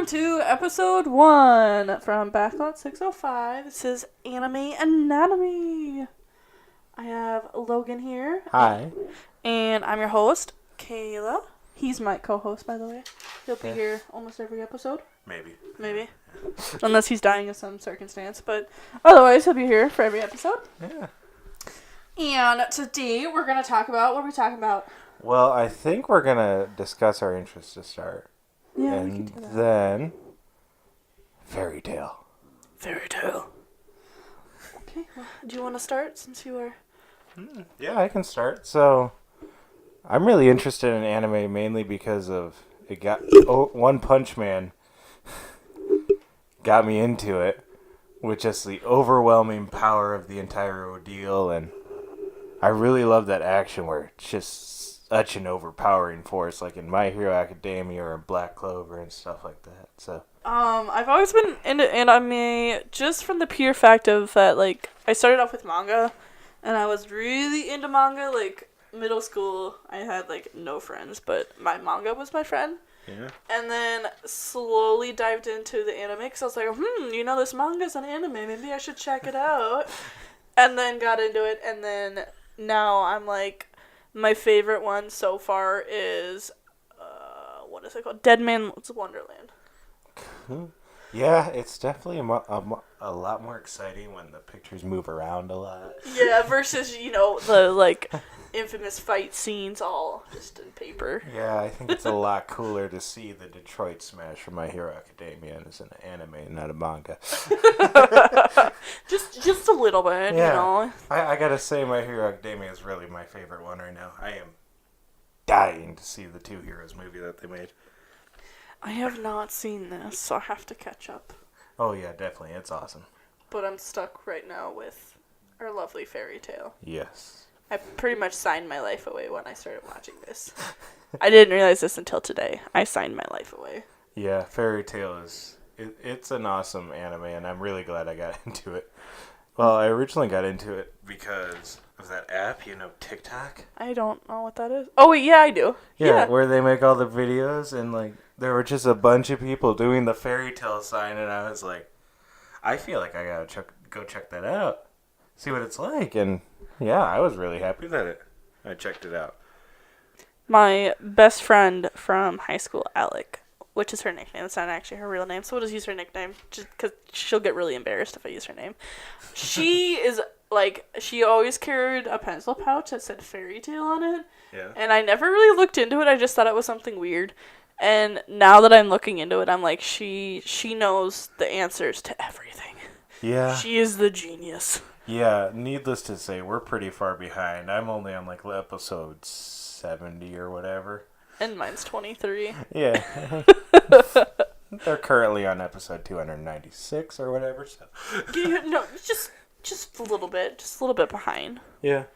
to episode 1 from Backlot 605. This is Anime Anatomy. I have Logan here. Hi. And I'm your host, Kayla. He's my co-host, by the way. He'll be here almost every episode. Maybe. Unless he's dying of some circumstance. But otherwise, he'll be here for every episode. Yeah. And today, we're going to talk about... What are we talking about? Well, I think we're going to discuss our interests to start. Yeah, and we can do that. Then... Fairy tale. Fairy tale. Okay, well, do you want to start since you are... Yeah, I can start. So, I'm really interested in anime mainly because of... One Punch Man got me into it with just the overwhelming power of the entire ordeal, and I really love that action where it's just such an overpowering force, like in My Hero Academia or in Black Clover and stuff like that. So I've always been into anime just from the pure fact of that, like, I started off with manga, and I was really into manga, like, middle school, I had, like, no friends, but my manga was my friend. Yeah. And then slowly dived into the anime, because I was like, this manga's an anime, maybe I should check it out. And then got into it, and then now I'm like, my favorite one so far is, what is it called? Dead Man's Wonderland. Yeah, it's definitely a lot more exciting when the pictures move around a lot. Yeah, versus, the, like, infamous fight scenes all just in paper. Yeah, I think it's a lot cooler to see the Detroit Smash from My Hero Academia as an anime, not a manga. just a little bit, yeah. I gotta say, My Hero Academia is really my favorite one right now. I am dying to see the Two Heroes movie that they made. I have not seen this, so I have to catch up. Oh yeah, definitely. It's awesome. But I'm stuck right now with our lovely fairy tale. Yes. I pretty much signed my life away when I started watching this. I didn't realize this until today. I signed my life away. Yeah, Fairy Tail it's an awesome anime, and I'm really glad I got into it. Well, I originally got into it because of that app, TikTok. I don't know what that is. Oh, wait, yeah, I do. Yeah, where they make all the videos, and, like, there were just a bunch of people doing the fairy tale sign, and I was like, I feel like I gotta go check that out, see what it's like, and yeah, I was really happy that I checked it out. My best friend from high school, Alec, which is her nickname. It's not actually her real name, so we'll just use her nickname, just because she'll get really embarrassed if I use her name. She is, like, she always carried a pencil pouch that said fairy tale on it, and I never really looked into it. I just thought it was something weird. And now that I'm looking into it, I'm like, she knows the answers to everything. Yeah. She is the genius. Yeah, needless to say, we're pretty far behind. I'm only on, like, episode 70 or whatever. And mine's 23. Yeah. They're currently on episode 296 or whatever, so. No, just a little bit. Just a little bit behind. Yeah.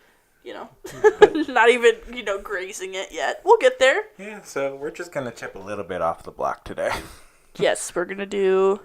Not even, grazing it yet. We'll get there. Yeah, so we're just going to chip a little bit off the block today. Yes, we're going to do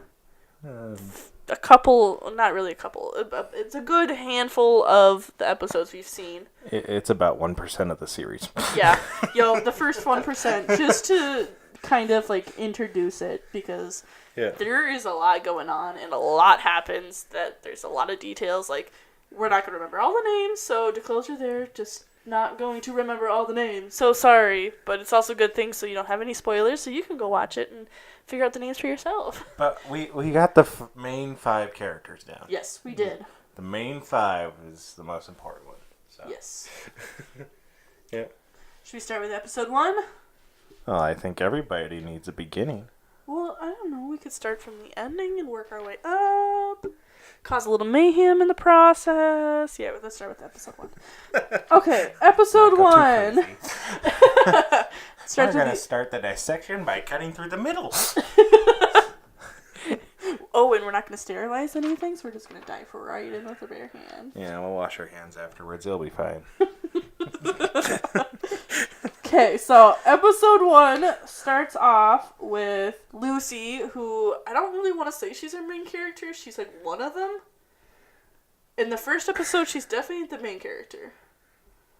a couple, not really a couple. It's a good handful of the episodes we've seen. It's about 1% of the series. Yeah. The first 1%, just to kind of, like, introduce it, because there is a lot going on, and a lot happens, that there's a lot of details, like, we're not going to remember all the names, so disclosure there, just not going to remember all the names. So sorry, but it's also a good thing so you don't have any spoilers, so you can go watch it and figure out the names for yourself. But we got the main 5 characters down. Yes, we did. The main 5 is the most important one. So. Yes. Yeah. Should we start with episode 1? Well, I think everybody needs a beginning. Well, I don't know. We could start from the ending and work our way up. Cause a little mayhem in the process. Yeah, let's start with episode 1. Okay, episode 1. We're going to start the dissection by cutting through the middle. Oh, and we're not going to sterilize anything, so we're just going to dive right in with a bare hand. Yeah, we'll wash our hands afterwards. It'll be fine. Okay, so episode 1 starts off with Lucy, who I don't really want to say she's our main character. She's like one of them. In the first episode, she's definitely the main character.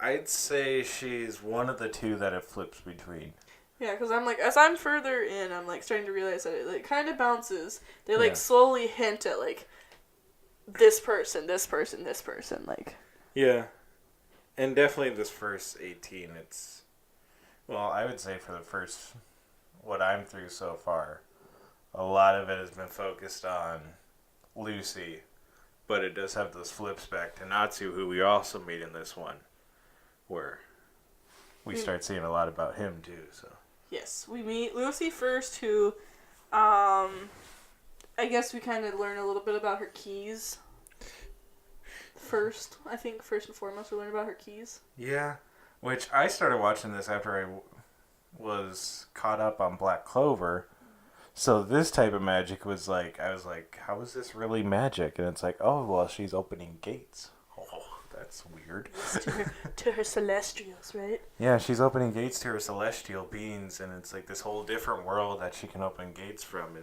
I'd say she's one of the two that it flips between. Yeah, because I'm like, as I'm further in, I'm like starting to realize that it like kind of bounces. They like slowly hint at like this person, this person, this person, like. Yeah, and definitely this first 18, it's, well, I would say for the first, what I'm through so far, a lot of it has been focused on Lucy, but it does have those flips back to Natsu, who we also meet in this one, where we start seeing a lot about him too. So Yes, we meet Lucy first, who, I guess we kind of learn a little bit about her keys. First, I think first and foremost, we learn about her keys. yeah, which I started watching this after I was caught up on Black Clover. So this type of magic was like, I was like, how is this really magic? And it's like, oh, well, she's opening gates. Oh, that's weird. To her celestials, right? Yeah, she's opening gates to her celestial beings, and it's like this whole different world that she can open gates from.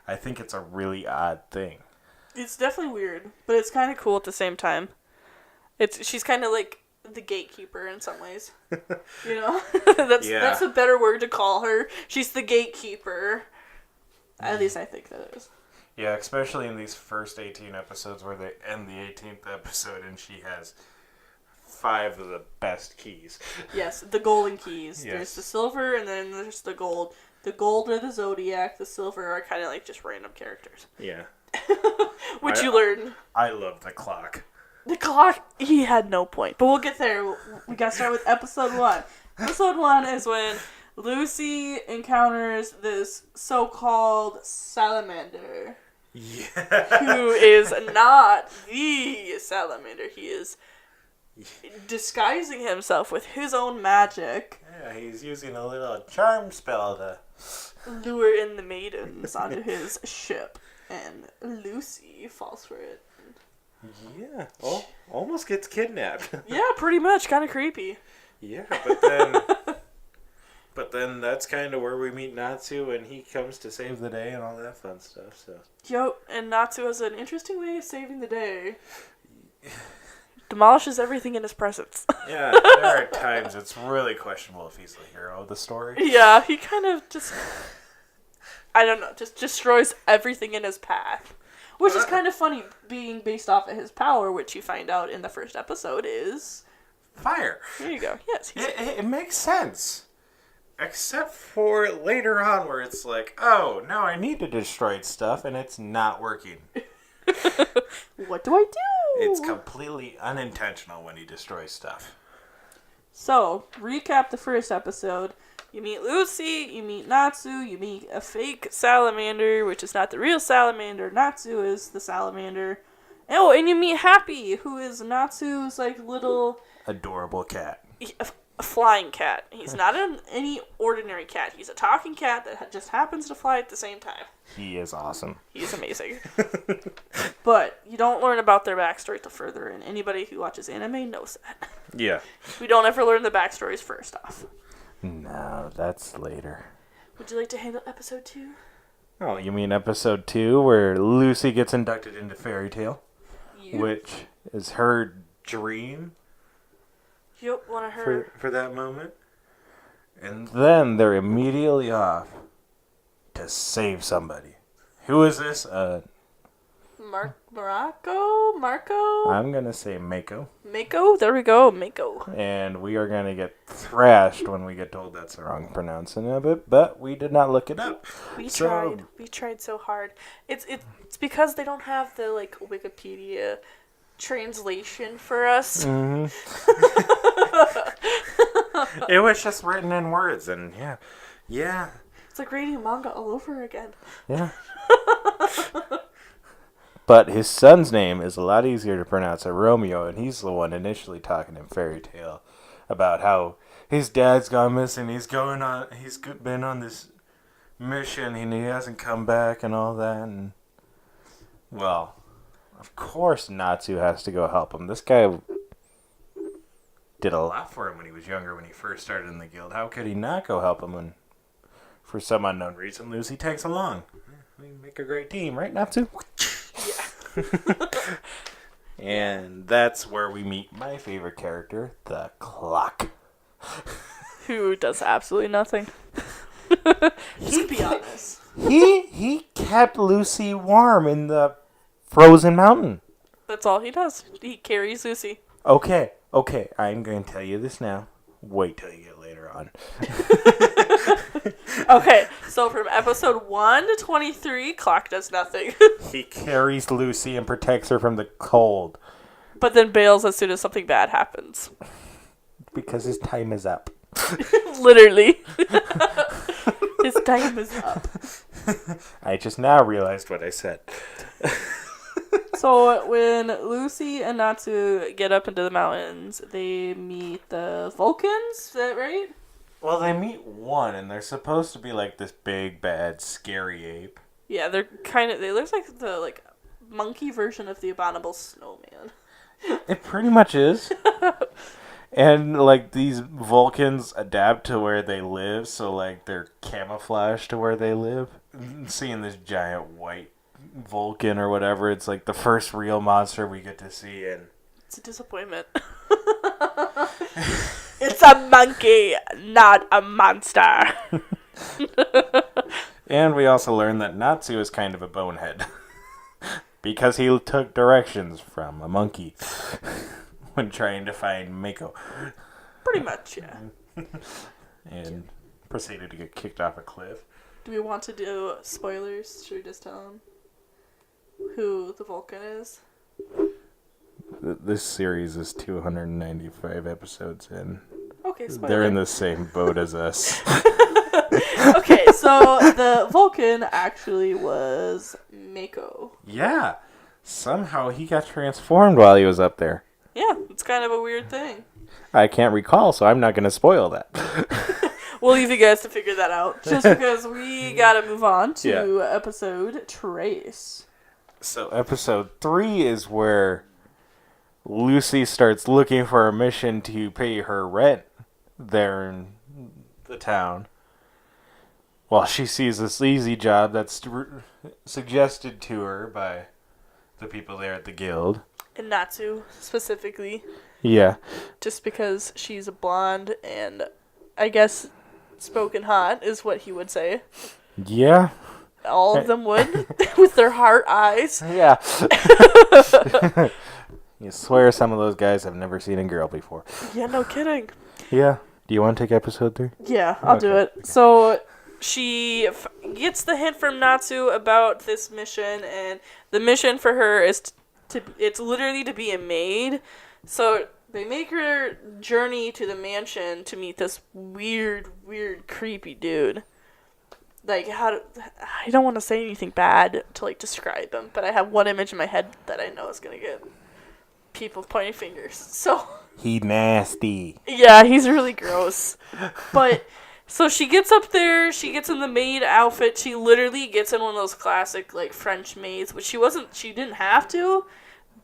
I think it's a really odd thing. It's definitely weird, but it's kind of cool at the same time. She's kind of like the gatekeeper in some ways. You know? That's a better word to call her. She's the gatekeeper. At least I think that is. Yeah, especially in these first 18 episodes where they end the 18th episode and she has 5 of the best keys. Yes, the golden keys. Yes. There's the silver and then there's the gold. The gold are the Zodiac, the silver are kind of like just random characters. Yeah. Which you learn. I love the clock. The clock, he had no point. But we'll get there. We gotta start with episode 1. Episode 1 is when Lucy encounters this so-called salamander. Yeah. Who is not the salamander. He is disguising himself with his own magic. Yeah, he's using a little charm spell to lure in the maidens onto his ship. And Lucy falls for it. Yeah. Oh, almost gets kidnapped. Yeah, pretty much. Kind of creepy. Yeah, but then that's kind of where we meet Natsu, and he comes to save the day and all that fun stuff. So. Yo, and Natsu has an interesting way of saving the day. Demolishes everything in his presence. Yeah, there are times it's really questionable if he's the hero of the story. Yeah, he kind of just, I don't know, just destroys everything in his path. Which is kind of funny, being based off of his power, which you find out in the first episode is... fire. There you go, yes. It makes sense. Except for later on where it's like, oh, now I need to destroy stuff and it's not working. What do I do? It's completely unintentional when he destroys stuff. So, recap the first episode. You meet Lucy, you meet Natsu, you meet a fake salamander, which is not the real salamander. Natsu is the salamander. Oh, and you meet Happy, who is Natsu's, like, little... adorable cat. A flying cat. He's not any ordinary cat. He's a talking cat that just happens to fly at the same time. He is awesome. He's amazing. But you don't learn about their backstory till further, and anybody who watches anime knows that. Yeah. We don't ever learn the backstories first off. No, that's later. Would you like to handle episode 2? Oh, you mean episode 2 where Lucy gets inducted into Fairy Tale? Yep. Which is her dream Yep, one of her... for that moment. And then they're immediately off to save somebody. Who is this? Marco? I'm going to say Mako. Mako? There we go, Mako. And we are going to get thrashed when we get told that's the wrong pronouncing of it, but we did not look it up. We tried so hard. It's because they don't have the, like, Wikipedia translation for us. Mm-hmm. It was just written in words, and yeah. It's like reading manga all over again. Yeah. But his son's name is a lot easier to pronounce than Romeo, and he's the one initially talking in Fairy Tale about how his dad's gone missing. He's been on this mission, and he hasn't come back, and all that. And well, of course, Natsu has to go help him. This guy did a lot for him when he was younger, when he first started in the guild. How could he not go help him when, for some unknown reason, Lucy tags along? We make a great team, right, Natsu? Yeah. And that's where we meet my favorite character, the clock. Who does absolutely nothing. Just be honest. He kept Lucy warm in the frozen mountain. That's all he does. He carries Lucy. Okay, I'm going to tell you this now. Wait till you get later on. Okay, so from episode 1 to 23, Clock does nothing. He carries Lucy and protects her from the cold. But then bails as soon as something bad happens. Because his time is up. Literally. His time is up. I just now realized what I said. So when Lucy and Natsu get up into the mountains, they meet the Vulcans, is that right? Well, they meet one, and they're supposed to be like this big, bad, scary ape. Yeah, they're kind of, they look like the monkey version of the abominable snowman. It pretty much is. And, like, these Vulcans adapt to where they live, so, like, they're camouflaged to where they live. Seeing this giant white Vulcan or whatever, it's, like, the first real monster we get to see, and... It's a disappointment. It's a monkey, not a monster. And we also learned that Natsu is kind of a bonehead. Because he took directions from a monkey. When trying to find Mako. Pretty much, yeah. And proceeded to get kicked off a cliff. Do we want to do spoilers? Should we just tell them who the Vulcan is? This series is 295 episodes in. Okay, spoiler. They're in the same boat as us. Okay, so the Vulcan actually was Mako. Yeah. Somehow he got transformed while he was up there. Yeah, it's kind of a weird thing. I can't recall, so I'm not going to spoil that. We'll leave you guys to figure that out. Just because we gotta move on to episode Trace. So episode 3 is where Lucy starts looking for a mission to pay her rent there in the town. Well, she sees this easy job that's suggested to her by the people there at the guild. And Natsu, specifically. Yeah. Just because she's a blonde and I guess spoken hot is what he would say. Yeah. All of them would, with their heart eyes. Yeah. You swear some of those guys have never seen a girl before. Yeah, no kidding. Yeah. Do you want to take episode 3? Yeah, I'll do it. So she gets the hint from Natsu about this mission, and the mission for her is it's literally to be a maid. So they make her journey to the mansion to meet this weird, creepy dude. Like, I don't want to say anything bad to, like, describe him, but I have one image in my head that I know is going to get people pointing fingers. So... He nasty. Yeah, he's really gross. But, so she gets up there, she gets in the maid outfit, she literally gets in one of those classic, like, French maids, which she didn't have to,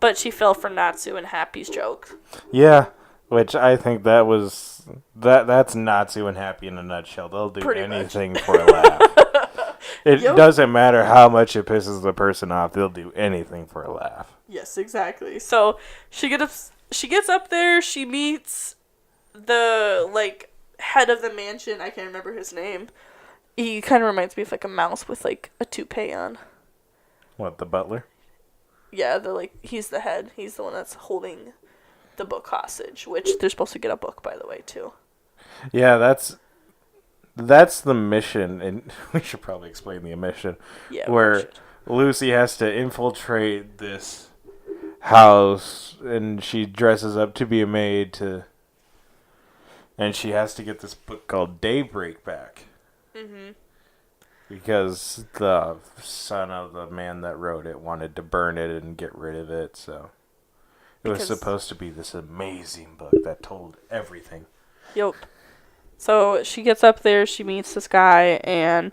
but she fell for Natsu and Happy's joke. Yeah, which I think that was, that's Natsu and Happy in a nutshell. They'll do Pretty anything for a laugh. It doesn't matter how much it pisses the person off, they'll do anything for a laugh. Yes, exactly. So, she gets up there, she meets the, like, head of the mansion. I can't remember his name. He kind of reminds me of, like, a mouse with, like, a toupee on. What, the butler? Yeah, he's the head. He's the one that's holding the book hostage, which they're supposed to get a book, by the way, too. Yeah, that's the mission, and we should probably explain the mission. Yeah, where Lucy has to infiltrate this house, and she dresses up to be a maid and she has to get this book called Daybreak back. Mm-hmm. Because the son of the man that wrote it wanted to burn it and get rid of it, so it was supposed to be this amazing book that told everything. Yep. So she gets up there, she meets this guy, and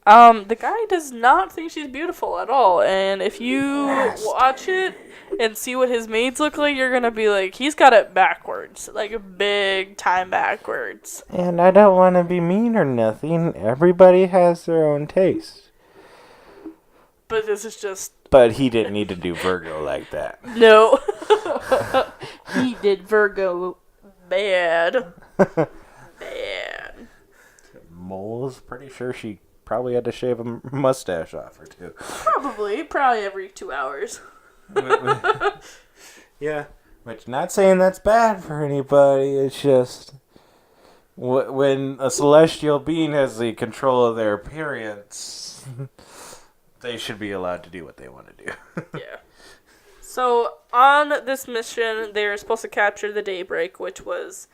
the guy does not think she's beautiful at all. And if you watch it and see what his maids look like, you're going to be like, he's got it backwards. Like, a big time backwards. And I don't want to be mean or nothing. Everybody has their own taste. But this is just... But he didn't need to do Virgo like that. No. He did Virgo bad. Bad. moles. Pretty sure she probably had to shave a mustache off or two. Probably every 2 hours. Yeah, which not saying that's bad for anybody. It's just when a celestial being has the control of their appearance, they should be allowed to do what they want to do. Yeah. So on this mission, they're supposed to capture the Daybreak, which was,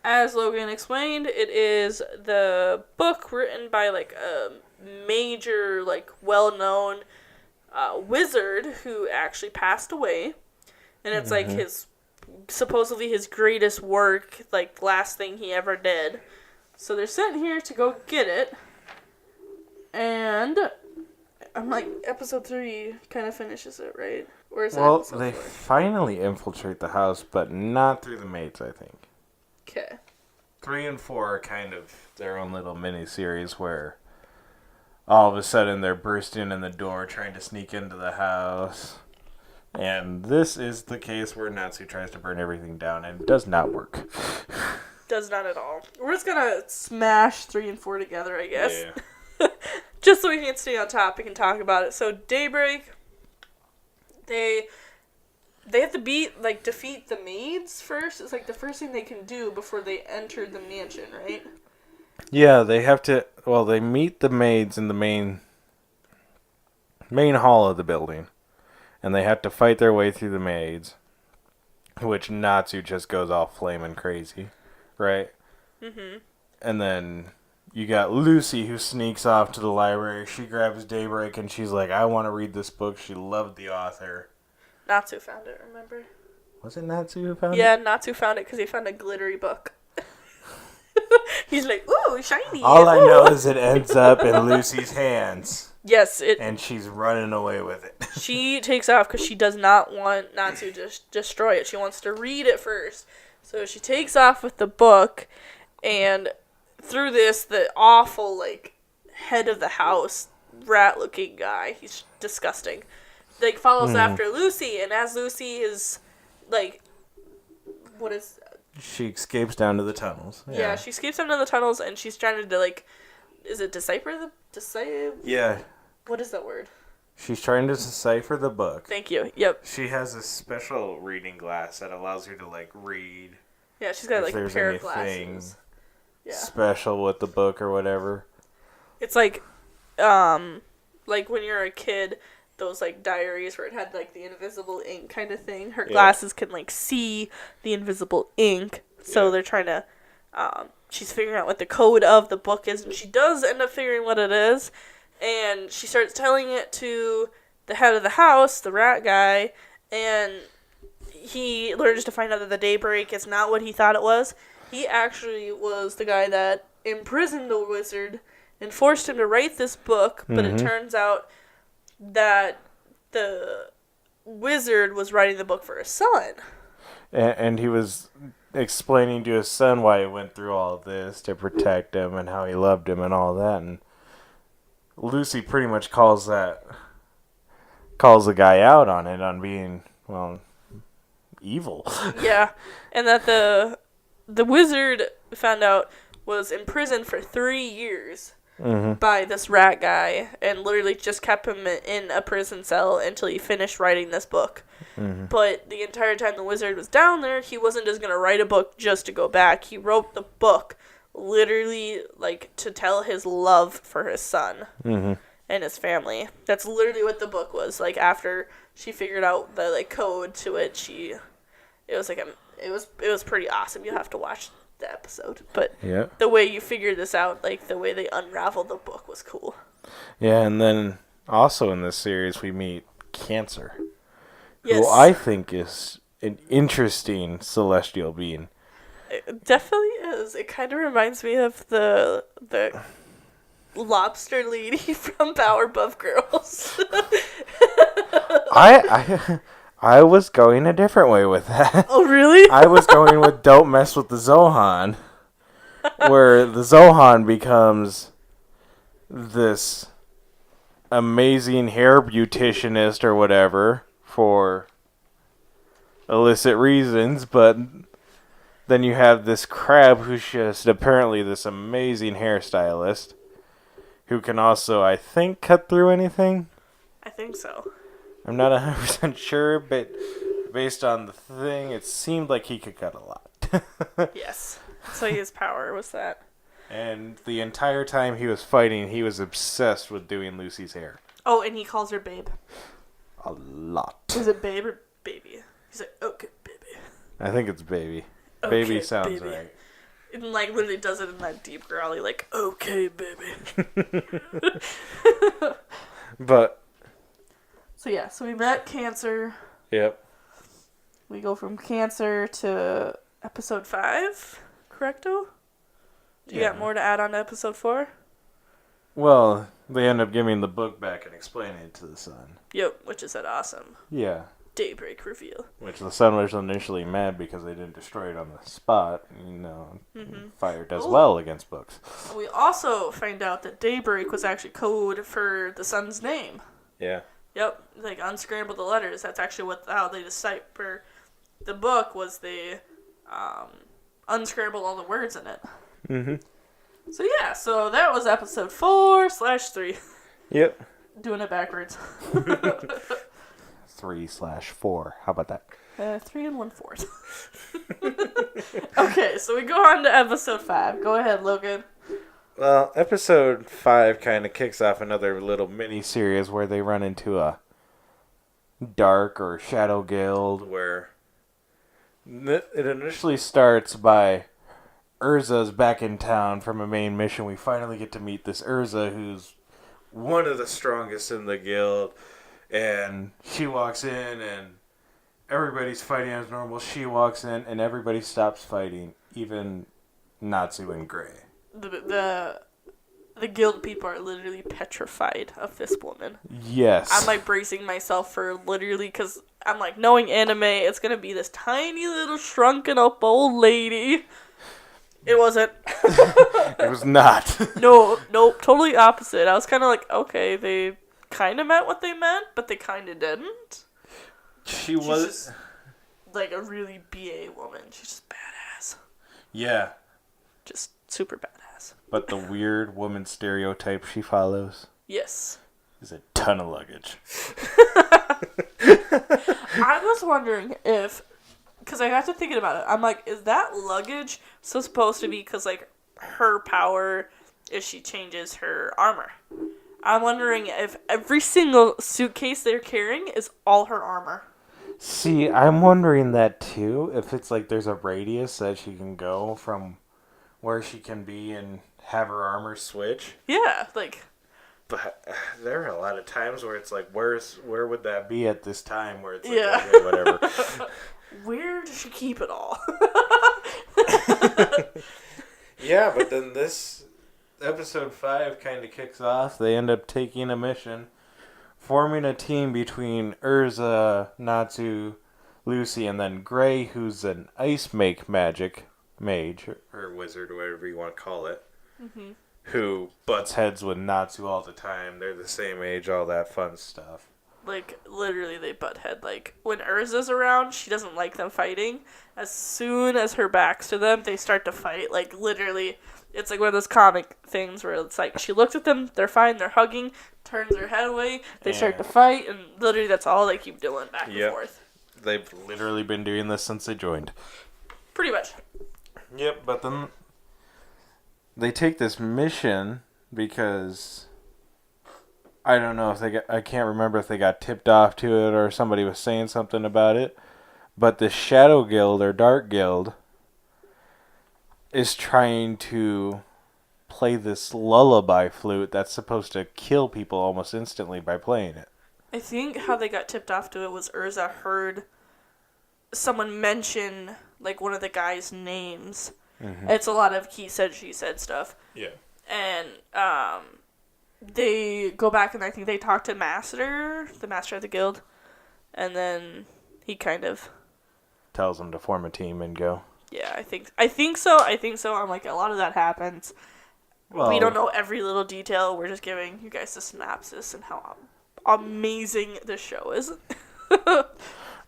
as Logan explained, it is the book written by like a major, like well-known wizard who actually passed away, and it's like supposedly his greatest work, like last thing he ever did. So they're sent here to go get it, and I'm like, episode 3 kind of finishes it, right? Or is well, episode they 4? finally infiltrate the house, but not through the maids, I think. Okay. 3 and 4 are kind of their own little mini-series where all of a sudden they're bursting in the door trying to sneak into the house. And this is the case where Natsu tries to burn everything down and it does not work. Does not at all. We're just gonna smash 3 and 4 together, I guess. Yeah. Just so we can stay on topic and talk about it. So Daybreak, they have to defeat the maids first. It's like the first thing they can do before they enter the mansion, right? Yeah, they have to. Well, they meet the maids in the main hall of the building, and they have to fight their way through the maids, which Natsu just goes all flaming crazy, right? Mm-hmm. And then you got Lucy who sneaks off to the library. She grabs Daybreak and she's like, "I want to read this book." She loved the author. Natsu found it, remember? Was it Natsu who found it? Yeah, Natsu found it because he found a glittery book. He's like, ooh, shiny. All I know is it ends up in Lucy's hands. Yes, and she's running away with it. She takes off because she does not want Natsu to destroy it. She wants to read it first. So she takes off with the book, and through this, the awful, like, head of the house, rat-looking guy, he's disgusting, like, follows after Lucy, and as Lucy is, like, what is... She escapes down to the tunnels. Yeah, she escapes down to the tunnels, and she's trying to, like, is it decipher? Yeah. What is that word? She's trying to decipher the book. Thank you. Yep. She has a special reading glass that allows her to, like, read. Yeah, she's got, like, a pair of glasses. Yeah. Special with the book or whatever. It's like when you're a kid, those, like, diaries where it had, like, the invisible ink kind of thing. Her glasses can, like, see the invisible ink. So they're trying to, she's figuring out what the code of the book is. And she does end up figuring what it is. And she starts telling it to the head of the house, the rat guy. And he learns to find out that the Daybreak is not what he thought it was. He actually was the guy that imprisoned the wizard and forced him to write this book. But it turns out that the wizard was writing the book for his son. And he was explaining to his son why he went through all of this to protect him and how he loved him and all that. And Lucy pretty much calls the guy out on it, on being, well, evil. Yeah, and that the wizard found out was imprisoned for 3 years by this rat guy, and literally just kept him in a prison cell until he finished writing this book. But the entire time the wizard was down there, he wasn't just going to write a book just to go back. He wrote the book literally, like, to tell his love for his son and his family. That's literally what the book was. Like, after she figured out the, like, code to it, it was pretty awesome. You have to watch the episode. But the way you figured this out, like, the way they unraveled the book was cool. Yeah, and then also in this series we meet Cancer. Yes. Who I think is an interesting celestial being. It definitely is. It kind of reminds me of the lobster lady from Powerpuff Girls. I was going a different way with that. Oh, really? I was going with don't mess with the Zohan, where the Zohan becomes this amazing hair beauticianist or whatever for illicit reasons, but Then you have this crab who's just apparently this amazing hairstylist who can also, I think, cut through anything. I think so. I'm not 100% sure, but based on the thing, it seemed like he could cut a lot. Yes. So his power was that. And the entire time he was fighting, he was obsessed with doing Lucy's hair. Oh, and he calls her babe. A lot. Is it babe or baby? He's like, okay, baby. I think it's baby. Okay, Baby sounds baby. right. And like when he does it in that deep growly, like, okay, baby. But. So yeah, so we met Cancer. Yep. We go from Cancer to episode 5, correcto? Do you got more to add on to episode 4? Well, they end up giving the book back and explaining it to the son. Yep, which is that awesome Yeah. daybreak reveal. Which the son was initially mad because they didn't destroy it on the spot. Fire does well against books. We also find out that daybreak was actually code for the son's name. Yeah. Yep, like unscramble the letters. That's actually how they decipher the book. Was they unscrambled all the words in it. Mm-hmm. So yeah, so that was episode 4/3. Yep. Doing it backwards. 3/4. How about that? 3 1/4. Okay, so we go on to episode 5. Go ahead, Logan. Well, episode 5 kind of kicks off another little mini-series where they run into a dark or shadow guild where it initially starts by Urza's back in town from a main mission. We finally get to meet this Urza who's one of the strongest in the guild. And she walks in and everybody's fighting as normal. She walks in and everybody stops fighting, even Natsu and Gray. The guild people are literally petrified of this woman. Yes. I'm like bracing myself for literally, because I'm like, knowing anime, it's going to be this tiny little shrunken up old lady. It wasn't. It was not. Nope, totally opposite. I was kind of like, okay, they kind of meant what they meant, but they kind of didn't. She's was just, like a really BA woman. She's just badass. Yeah. Just super badass. But the weird woman stereotype she follows. Yes. Is a ton of luggage. I was wondering if, because I got to thinking about it, I'm like, is that luggage so supposed to be because, like, her power is she changes her armor? I'm wondering if every single suitcase they're carrying is all her armor. See, I'm wondering that too. If it's like there's a radius that she can go from where she can be and have her armor switch. Yeah, like. But there are a lot of times where it's like, where would that be at this time? Where it's like, yeah. Okay, whatever. Where does she keep it all? Yeah, but then this episode 5 kind of kicks off. They end up taking a mission, forming a team between Urza, Natsu, Lucy, and then Gray, who's an ice magic mage, or wizard, or whatever you want to call it, who butts heads with Natsu all the time. They're the same age, all that fun stuff. Like, literally, they butt head. Like, when Urza's around, she doesn't like them fighting. As soon as her back's to them, they start to fight. Like, literally, it's like one of those comic things where it's like, she looks at them, they're fine, they're hugging, turns her head away, they start to fight, and literally that's all they keep doing back and forth. They've literally been doing this since they joined. Pretty much. Yep, but then they take this mission because I don't know if I can't remember if they got tipped off to it or somebody was saying something about it, but the Shadow Guild or Dark Guild is trying to play this lullaby flute that's supposed to kill people almost instantly by playing it. I think how they got tipped off to it was Urza heard someone mention, like, one of the guys' names. Mm-hmm. It's a lot of he said, she said stuff. Yeah. And, they go back and I think they talk to the master of the guild, and then he kind of tells them to form a team and go. Yeah, I think so. I'm like, a lot of that happens. Well, we don't know every little detail. We're just giving you guys a synopsis and how amazing this show is.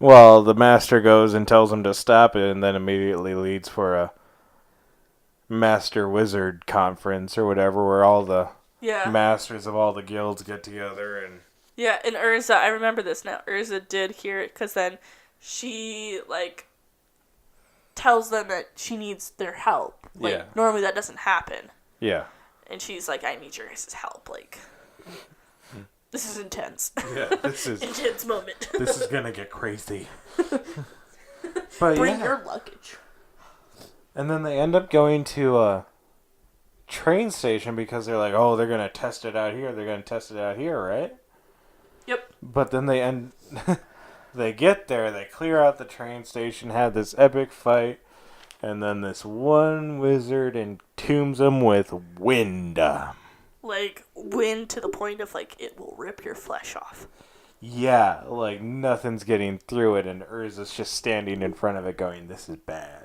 Well, the master goes and tells him to stop it, and then immediately leads for a master wizard conference or whatever, where all the masters of all the guilds get together and. Yeah, and Urza, I remember this now. Urza did hear it because then she tells them that she needs their help. Normally that doesn't happen. Yeah. And she's like, I need your guys' help. This is intense. Yeah, this is intense moment. This is gonna get crazy. But Bring your luggage. And then they end up going to a train station because they're like, oh, they're gonna test it out here. They're gonna test it out here, right? Yep. But then they get there, they clear out the train station, have this epic fight, and then this one wizard entombs them with wind. Wind to the point of, it will rip your flesh off. Yeah, nothing's getting through it, and Urza's just standing in front of it going, this is bad.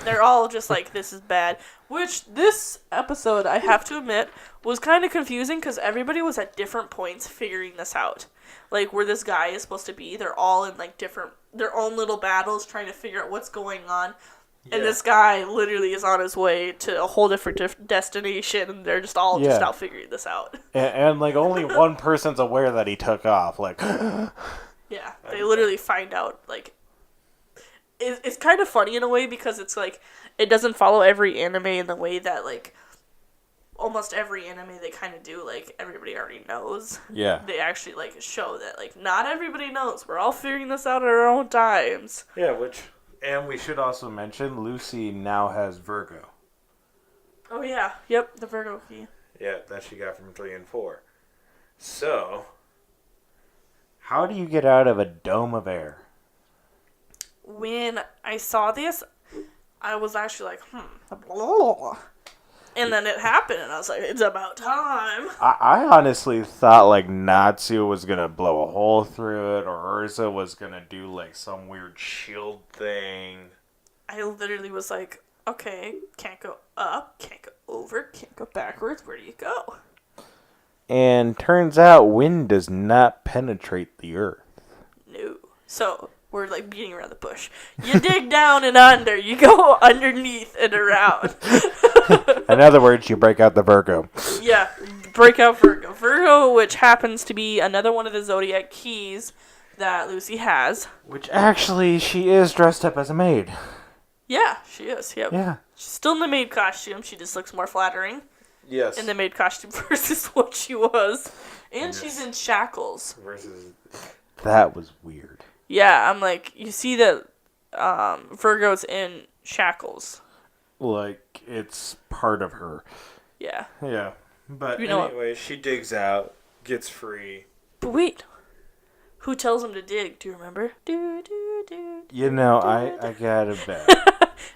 They're all just like, this is bad. Which, this episode, I have to admit, was kind of confusing because everybody was at different points figuring this out. Where this guy is supposed to be, they're all in, their own little battles trying to figure out what's going on. Yeah. And this guy literally is on his way to a whole different destination, and they're just all just out figuring this out. And only one person's aware that he took off. Yeah, they literally find out, It's kind of funny in a way because it's it doesn't follow every anime in the way that almost every anime they kind of do everybody already knows. Yeah. They actually show that not everybody knows. We're all figuring this out at our own times. Yeah, and we should also mention Lucy now has Virgo. Oh yeah, yep, the Virgo key. Yeah, that she got from 3 and 4. So, how do you get out of a dome of air? When I saw this, I was actually and then it happened, and I was like, it's about time. I honestly thought, Natsu was going to blow a hole through it, or Urza was going to do, some weird shield thing. I literally was like, okay, can't go up, can't go over, can't go backwards, where do you go? And turns out wind does not penetrate the earth. No. So, we're beating around the bush. You dig down and under. You go underneath and around. In other words, you break out the Virgo. Yeah, break out Virgo. Virgo, which happens to be another one of the zodiac keys that Lucy has. Which actually, she is dressed up as a maid. Yeah, she is. Yep. Yeah. She's still in the maid costume. She just looks more flattering. Yes. In the maid costume versus what she was. And she's in shackles. That was weird. Yeah, I'm you see that Virgo's in shackles. It's part of her. Yeah. Yeah. But anyway, she digs out, gets free. But wait. Who tells him to dig? Do you remember? I gotta bet.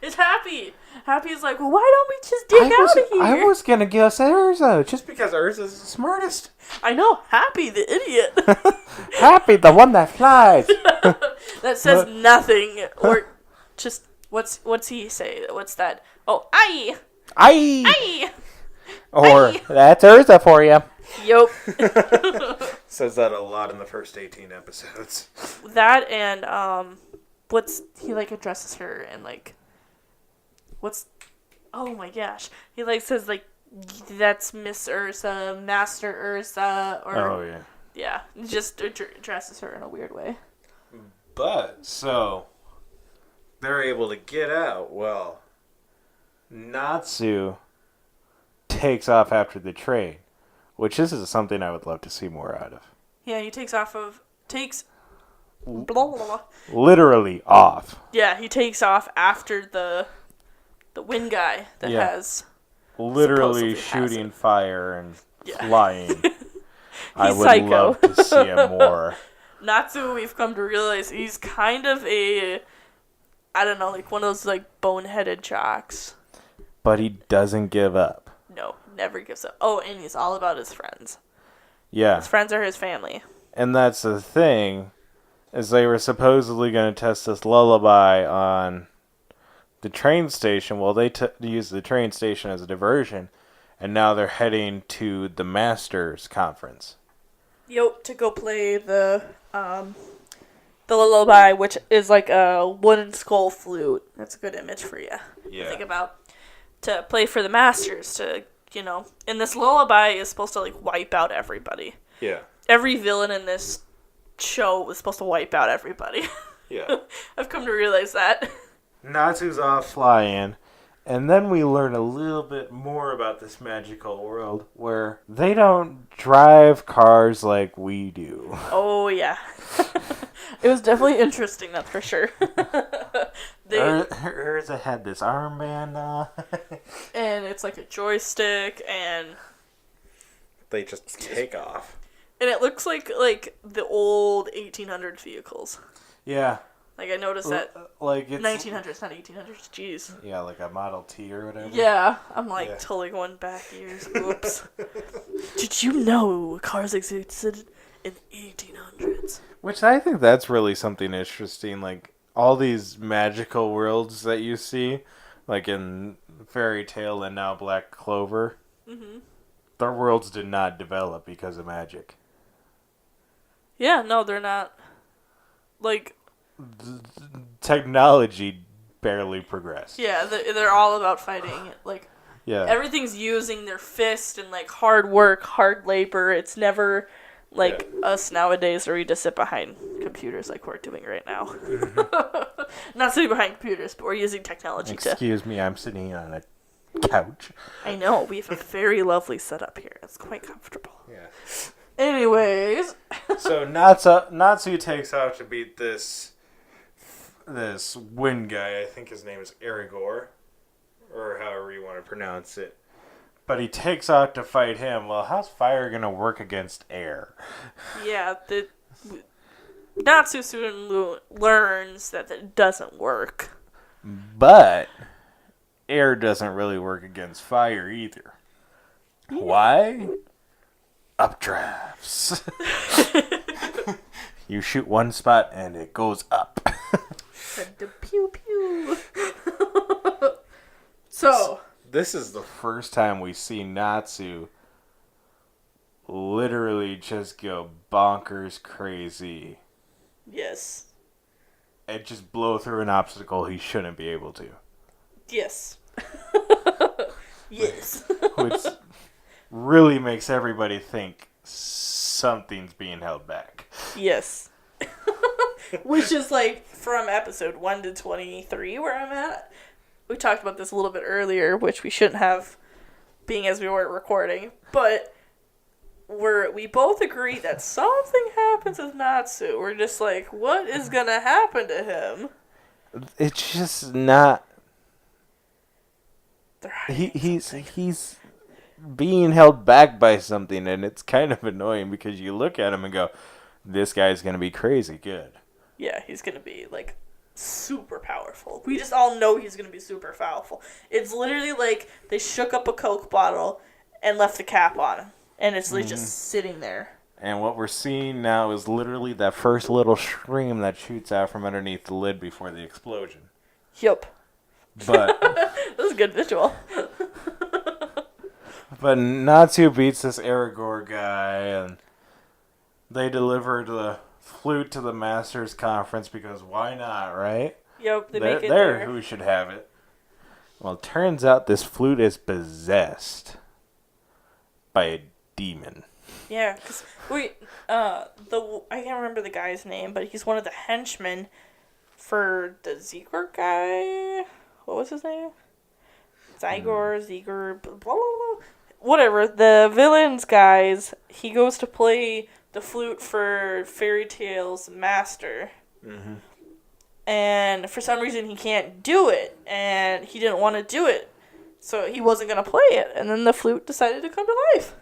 It's Happy. Happy's like, well, why don't we just dig out of here? I was gonna guess Urza, just because Urza's the smartest. I know. Happy, the idiot. Happy, the one that flies. That says nothing. Or just, what's he say? What's that? Oh, aye. Aye. Aye. Or, aye. That's Urza for you. Yup. Says that a lot in the first 18 episodes. That and, he, addresses her and, oh my gosh. He, says, that's Miss Ursa, Master Ursa, or... Oh, yeah. Yeah, just addresses her in a weird way. But, so, they're able to get out. Well, Natsu takes off after the train, which this is something I would love to see more out of. Yeah, he takes blah, blah, blah. Literally off. Yeah, he takes off after the wind guy that has... Literally shooting fire and flying. I would psycho. love to see him more. Natsu, we've come to realize he's kind of a, I don't know, one of those boneheaded jocks. But he doesn't give up. No, never gives up. Oh, and he's all about his friends. Yeah. His friends are his family. And that's the thing, is they were supposedly going to test this lullaby on the train station. Well, they used the train station as a diversion, and now they're heading to the Masters Conference. Yep, to go play the the lullaby, which is like a wooden skull flute. That's a good image for you. Yeah. Think about to play for the masters to, and this lullaby is supposed to like wipe out everybody. Yeah. Every villain in this show was supposed to wipe out everybody. Yeah. I've come to realize that. Natsu's off flying, and then we learn a little bit more about this magical world where they don't drive cars like we do. Oh, yeah. It was definitely interesting, that's for sure. Urza had this armband and it's like a joystick, and they just take off. And it looks like the old 1800 vehicles. Yeah. Like, I noticed that. Like it's 1900s, not 1800s. Jeez. Yeah, like a Model T or whatever. Yeah. I'm totally going back years. Oops. Did you know cars existed in 1800s? Which I think that's really something interesting. Like, all these magical worlds that you see, like in Fairy Tale and now Black Clover, their worlds did not develop because of magic. Yeah, no, they're not. Like, technology barely progressed. Yeah, they're all about fighting. Like, yeah, everything's using their fist and like hard work, hard labor. It's never like us nowadays where we just sit behind computers like we're doing right now. Not sitting behind computers, but we're using technology. Excuse me, I'm sitting on a couch. I know, we have a very lovely setup here. It's quite comfortable. Yeah. Anyways. So Natsu takes out to beat this wind guy. I think his name is Aragorn, or however you want to pronounce it. But he takes out to fight him. Well, how's fire going to work against air? Yeah, Natsu soon learns that it doesn't work. But air doesn't really work against fire either. Yeah. Why? Updrafts. You shoot one spot and it goes up. Pew pew. So this is the first time we see Natsu literally just go bonkers crazy. Yes. And just blow through an obstacle he shouldn't be able to. Yes. Yes. Which really makes everybody think something's being held back. Yes. Which is like from episode 1 to 23 where I'm at. We talked about this a little bit earlier, which we shouldn't have, being as we weren't recording. But we both agree that something happens with Natsu. We're just like, what is going to happen to him? It's just not... He's being held back by something, and it's kind of annoying because you look at him and go, this guy's going to be crazy good. Yeah, he's going to be, like, super powerful. We just all know he's going to be super powerful. It's literally like they shook up a Coke bottle and left the cap on him. And it's like just sitting there. And what we're seeing now is literally that first little stream that shoots out from underneath the lid before the explosion. Yup. But that was a good visual. But Natsu beats this Aragorn guy, and they deliver the flute to the Masters Conference because why not, right? Yep, they make it they're there. Who should have it. Well, it turns out this flute is possessed by a demon. Yeah, because I can't remember the guy's name, but he's one of the henchmen for the Zegor guy. What was his name? Zegor, blah, blah, blah. Whatever. The villains guys, he goes to play the flute for Fairy Tale's master. Mm-hmm. And for some reason he can't do it, and he didn't want to do it, so he wasn't going to play it, and then the flute decided to come to life.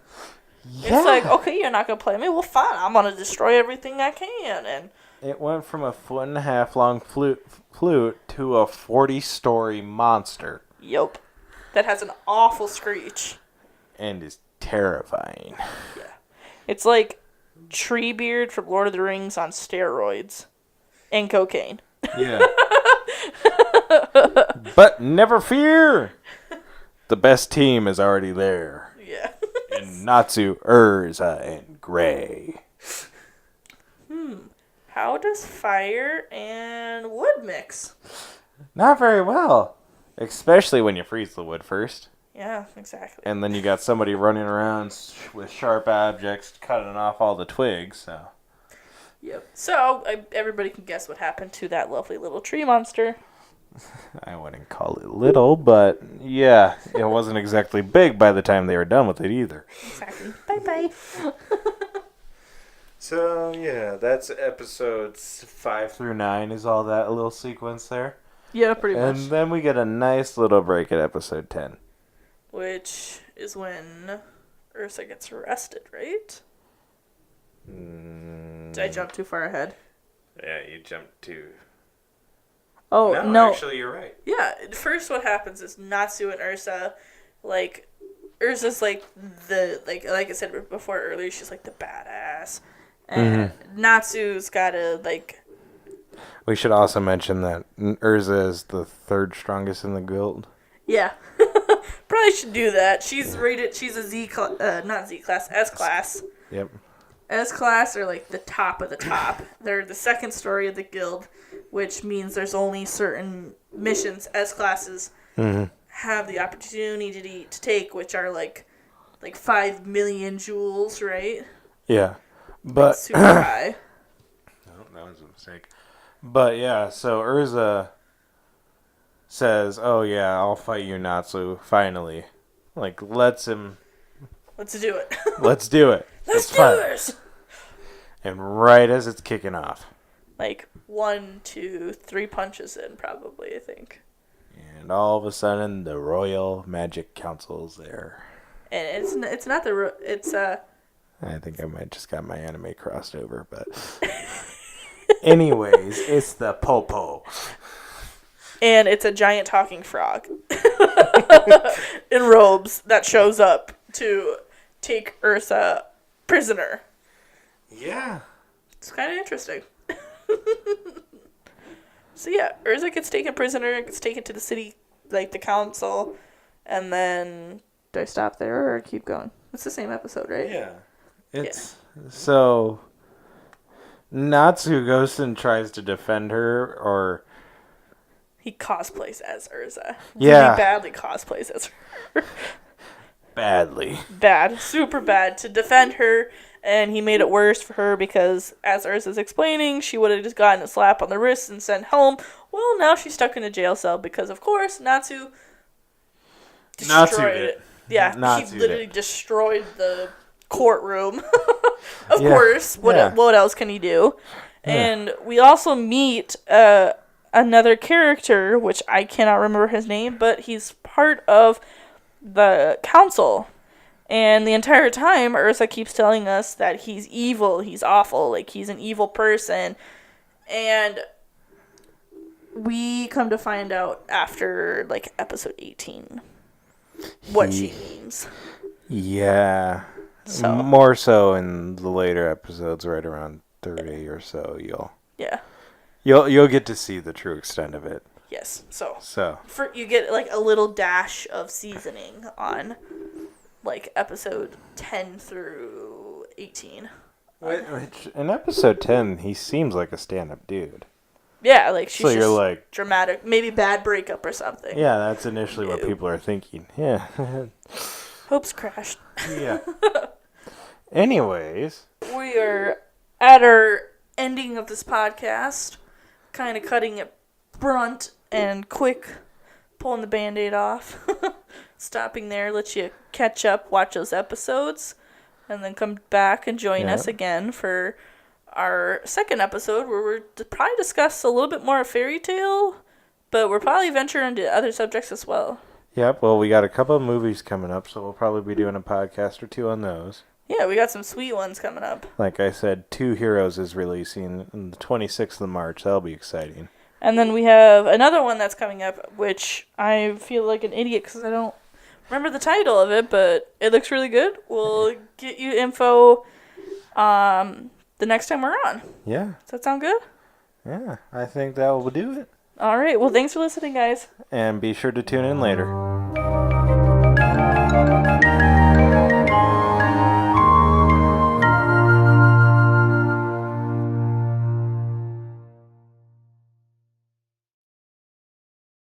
Yeah. It's like, okay, you're not going to play me? Well, fine, I'm going to destroy everything I can. And it went from a 1.5 foot long flute to a 40-story monster. Yup. That has an awful screech. And is terrifying. Yeah. It's like Treebeard from Lord of the Rings on steroids. And cocaine. Yeah. But never fear! The best team is already there. Yeah. In Natsu, Urza, and Gray. How does fire and wood mix? Not very well. Especially when you freeze the wood first. Yeah, exactly. And then you got somebody running around with sharp objects cutting off all the twigs, so. Yep. So, everybody can guess what happened to that lovely little tree monster. I wouldn't call it little, but yeah, it wasn't exactly big by the time they were done with it either. Exactly. Bye-bye. So, yeah, that's episodes 5 through 9 is all that little sequence there. Yeah, pretty much. And then we get a nice little break at episode 10. Which is when Ursa gets arrested, right? Did I jump too far ahead? Yeah, you jumped too. Oh, no. Actually, you're right. Yeah, first what happens is Natsu and Ursa, like, Ursa's like like I said before earlier, she's like the badass. And Natsu's gotta, like... We should also mention that Ursa is the third strongest in the guild. Yeah. Probably should do that. She's rated, she's a not Z class, S class. Yep. S class are like the top of the top. They're the second story of the guild, which means there's only certain missions S classes have the opportunity to take, which are like 5 million jewels, right? Yeah. But like super high. No, that was a mistake. But yeah, so Ursa says, "Oh yeah, I'll fight you, Natsu." Finally, like lets him. Let's do it. Let's do it. Let's do this. And right as it's kicking off, like 1, 2, 3 punches in, probably. I think. And all of a sudden, the Royal Magic Council's there. And it's not it's I think I might just got my anime crossed over, but. Anyways, it's the Popo. And it's a giant talking frog in robes that shows up to take Ursa prisoner. Yeah. It's kind of interesting. So yeah, Ursa gets taken prisoner, gets taken to the city, like the council, and then... Do I stop there or keep going? It's the same episode, right? Yeah. So... Natsu goes and tries to defend her, or... He cosplays as Ursa. Yeah. Really badly cosplays as her. Badly. Bad. Super bad. To defend her, and he made it worse for her because, as Ursa's explaining, she would have just gotten a slap on the wrist and sent home. Well, now she's stuck in a jail cell because, of course, Natsu destroyed it. Yeah, Natsu he literally destroyed the courtroom. Of course. What else can he do? Yeah. And we also meet another character, which I cannot remember his name, but he's part of the council. And the entire time, Ursa keeps telling us that he's evil, he's awful, like he's an evil person. And we come to find out after, like, episode 18 what she means. Yeah. So. More so in the later episodes, right around 30 or so, you'll get to see the true extent of it. Yes. So you get like a little dash of seasoning on like episode 10 through 18. Which in episode 10, he seems like a stand-up dude. Yeah, like she's so you're like dramatic, maybe bad breakup or something. Yeah, that's initially what people are thinking. Yeah. Hopes crashed. Yeah. Anyways, we are at our ending of this podcast, kind of cutting it brunt and quick, pulling the Band-Aid off, stopping there, let you catch up, watch those episodes, and then come back and join us again for our second episode, where we'll probably discuss a little bit more of Fairy Tail, but we'll probably venture into other subjects as well. Yep, well, we got a couple of movies coming up, so we'll probably be doing a podcast or two on those. Yeah, we got some sweet ones coming up. Like I said, Two Heroes is releasing on the 26th of March. That'll be exciting. And then we have another one that's coming up, which I feel like an idiot because I don't remember the title of it, but it looks really good. We'll get you info the next time we're on. Yeah. Does that sound good? Yeah, I think that will do it. All right. Well, thanks for listening, guys. And be sure to tune in later.